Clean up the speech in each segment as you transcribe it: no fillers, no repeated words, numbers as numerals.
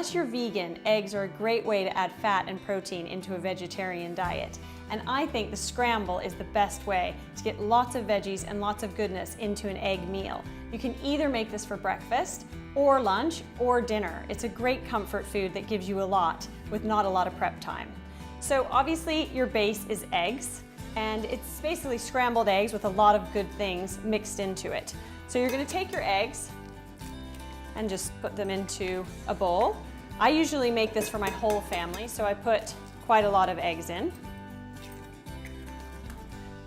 unless you're vegan, eggs are a great way to add fat and protein into a vegetarian diet. And I think the scramble is the best way to get lots of veggies and lots of goodness into an egg meal. You can either make this for breakfast or lunch or dinner. It's a great comfort food that gives you a lot with not a lot of prep time. So obviously your base is eggs, and it's basically scrambled eggs with a lot of good things mixed into it. So you're going to take your eggs and just put them into a bowl. I usually make this for my whole family, so I put quite a lot of eggs in.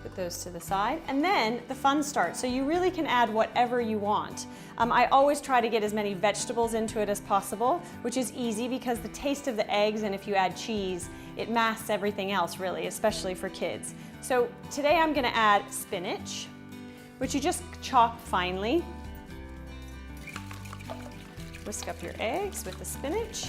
Put those to the side, and then the fun starts. So you really can add whatever you want. I always try to get as many vegetables into it as possible, which is easy because the taste of the eggs, and if you add cheese, it masks everything else really, especially for kids. So today I'm going to add spinach, which you just chop finely. Whisk up your eggs with the spinach.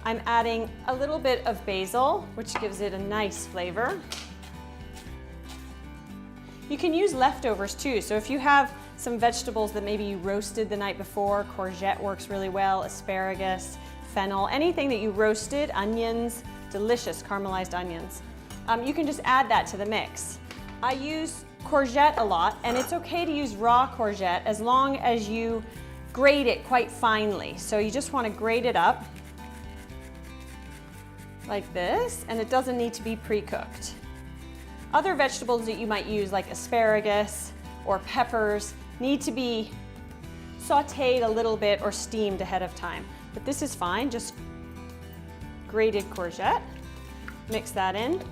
I'm adding a little bit of basil, which gives it a nice flavor. You can use leftovers too, so if you have some vegetables that maybe you roasted the night before, courgette works really well, asparagus, fennel, anything that you roasted, onions, delicious caramelized onions. You can just add that to the mix. I use courgette a lot, and it's okay to use raw courgette as long as you grate it quite finely. So you just want to grate it up like this, and it doesn't need to be pre-cooked. Other vegetables that you might use, like asparagus or peppers, need to be sauteed a little bit or steamed ahead of time. But this is fine, just grated courgette. Mix that in.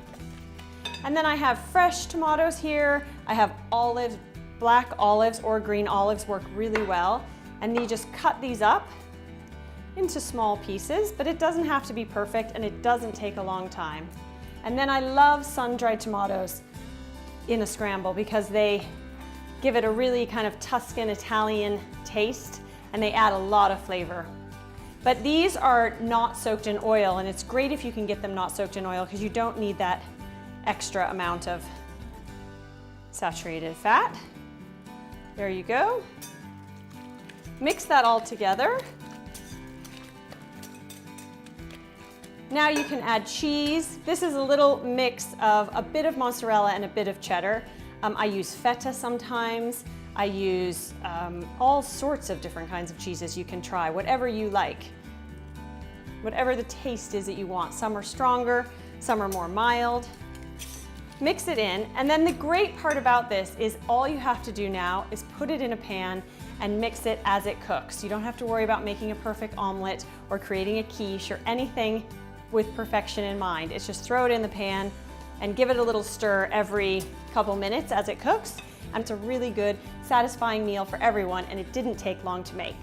And then I have fresh tomatoes here. I have olives, black olives or green olives work really well. And you just cut these up into small pieces, but it doesn't have to be perfect and it doesn't take a long time. And then I love sun-dried tomatoes in a scramble because they give it a really kind of Tuscan Italian taste, and they add a lot of flavor. But these are not soaked in oil, and it's great if you can get them not soaked in oil because you don't need that extra amount of saturated fat. There you go. Mix that all together. Now you can add cheese. This is a little mix of a bit of mozzarella and a bit of cheddar. I use feta sometimes. I use all sorts of different kinds of cheeses you can try, whatever you like. Whatever the taste is that you want. Some are stronger, some are more mild. Mix it in, and then the great part about this is all you have to do now is put it in a pan and mix it as it cooks. You don't have to worry about making a perfect omelet or creating a quiche or anything with perfection in mind. It's just throw it in the pan and give it a little stir every couple minutes as it cooks. And it's a really good, satisfying meal for everyone, and it didn't take long to make.